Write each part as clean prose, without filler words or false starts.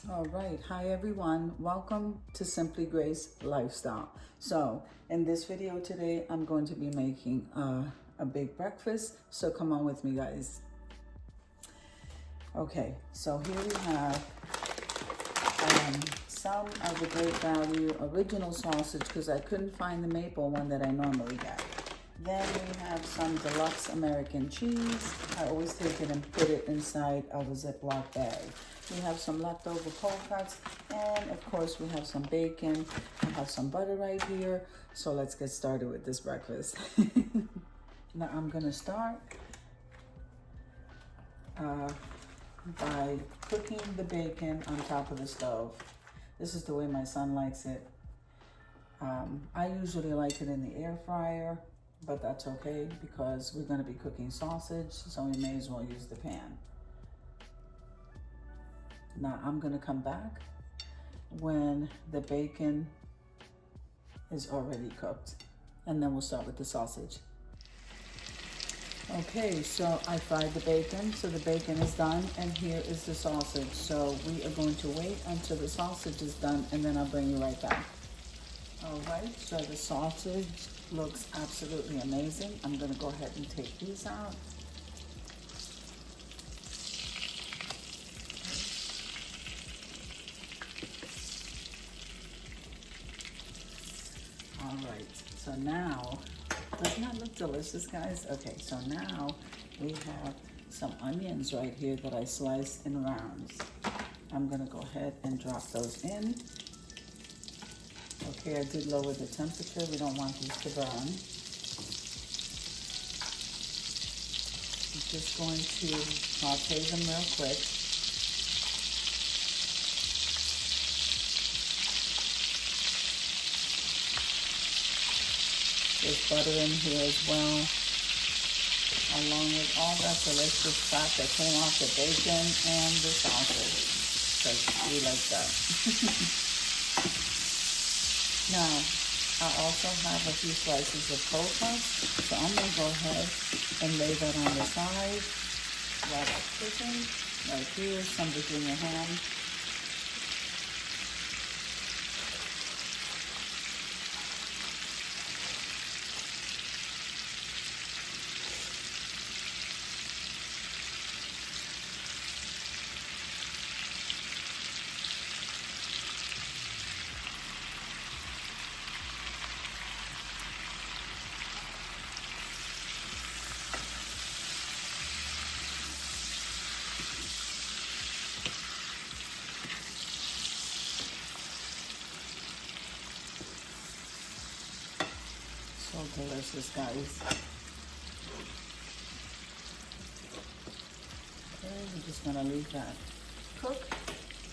All right, hi everyone. Welcome to Simply Grace Lifestyle. So in this video today, I'm going to be making a big breakfast. So come on with me, guys. Okay, so here we have some of the Great Value original sausage because I couldn't find the maple one that I normally get. Then we have some deluxe American cheese. I always take it and put it inside of a Ziploc bag. We have some leftover cold cuts, and of course we have some bacon. I have some butter right here. So let's get started with this breakfast. Now I'm gonna start by cooking the bacon on top of the stove. This is the way my son likes it. I usually like it in the air fryer, but that's okay because we're gonna be cooking sausage, so we may as well use the pan. Now I'm gonna come back when the bacon is already cooked, and then we'll start with the sausage. Okay, so I fried the bacon, so the bacon is done, and here is the sausage. So we are going to wait until the sausage is done, and then I'll bring you right back. All right, so the sausage looks absolutely amazing. I'm gonna go ahead and take these out. All right, so now, doesn't that look delicious, guys? Okay, so now we have some onions right here that I sliced in rounds. I'm gonna go ahead and drop those in. Okay, I did lower the temperature. We don't want these to burn. I'm just going to saute them real quick. There's butter in here as well, along with all that delicious fat that came off the bacon and the sausage, because we like that. Now, I also have a few slices of cold cuts, so I'm going to go ahead and lay that on the side while that's cooking. Right here, some Virginia ham. So delicious, guys. Okay, we're just gonna leave that cook,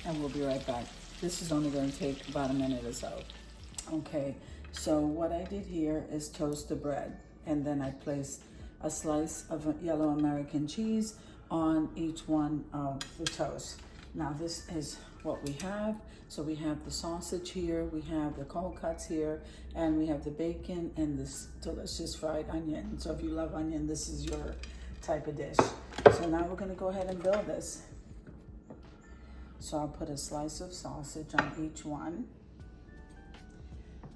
and we'll be right back. This is only gonna take about a minute or so. Okay, so what I did here is toast the bread, and then I placed a slice of yellow American cheese on each one of the toast. Now this is what we have. So we have the sausage here, we have the cold cuts here, and we have the bacon and this delicious fried onion. So if you love onion, this is your type of dish. So now we're gonna go ahead and build this. So I'll put a slice of sausage on each one.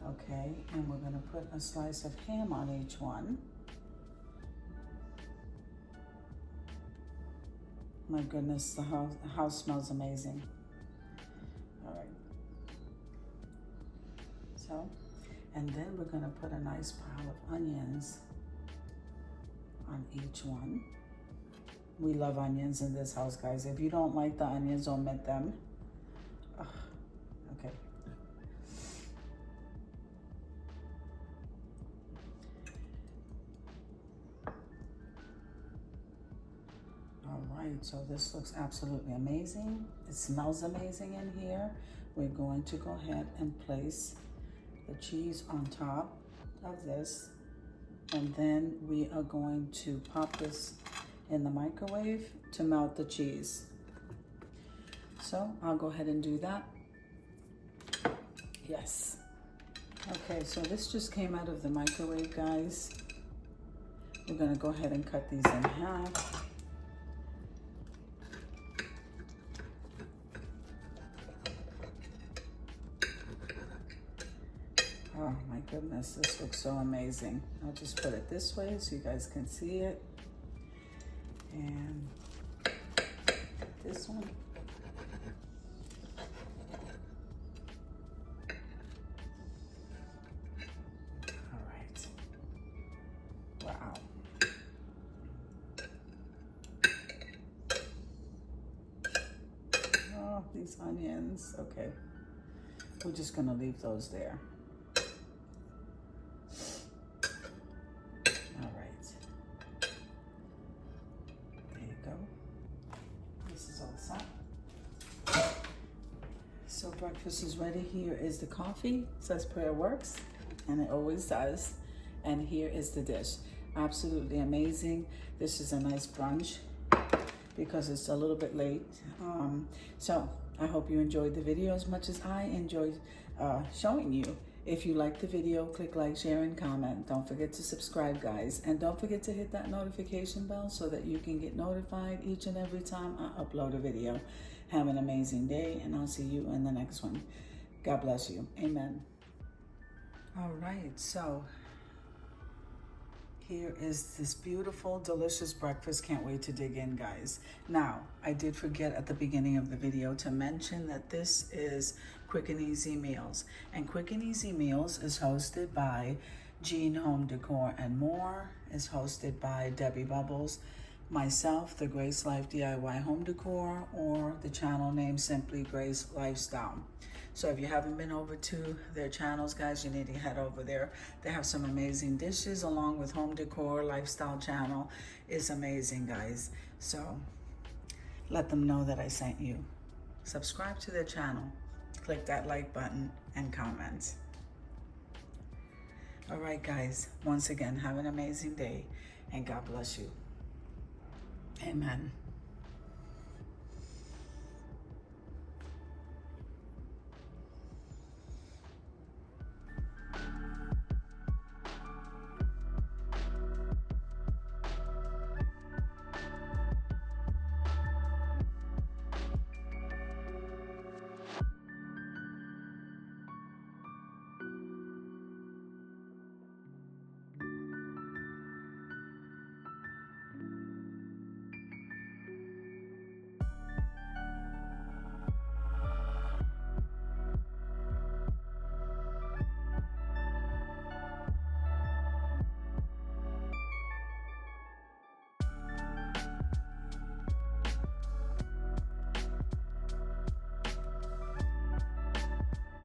Okay, and we're gonna put a slice of ham on each one. My goodness, the house smells amazing. All right. So, and then we're gonna put a nice pile of onions on each one. We love onions in this house, guys. If you don't like the onions, omit them. Ugh. Okay. All right, so this looks absolutely amazing. It smells amazing in here. We're going to go ahead and place the cheese on top of this, and then we are going to pop this in the microwave to melt the cheese. So I'll go ahead and do that. Yes. Okay, so this just came out of the microwave, guys. We're gonna go ahead and cut these in half. goodness, this looks so amazing. I'll just put it this way so you guys can see it. And this one. All right. Wow. Oh, these onions. Okay. We're just gonna leave those there. All right. There you go. This is all set. So breakfast is ready. Here is the coffee. It says prayer works, and it always does. And here is the dish. Absolutely amazing. This is a nice brunch because it's a little bit late. So I hope you enjoyed the video as much as I enjoyed showing you. If you liked the video, click like, share, and comment. Don't forget to subscribe, guys. And don't forget to hit that notification bell so that you can get notified each and every time I upload a video. Have an amazing day, and I'll see you in the next one. God bless you. Amen. All right, so here is this beautiful, delicious breakfast. Can't wait to dig in, guys. Now, I did forget at the beginning of the video to mention that this is Quick and Easy Meals. And Quick and Easy Meals is hosted by Jean Home Decor and More. Is hosted by Debbie Bubbles, myself, the Grace Life DIY Home Decor, or the channel name simply Grace Lifestyle. So if you haven't been over to their channels, guys, you need to head over there. They have some amazing dishes along with home decor. Lifestyle channel is amazing, guys. So let them know that I sent you. Subscribe to their channel. Click that like button and comment. All right, guys. Once again, have an amazing day and God bless you. Amen.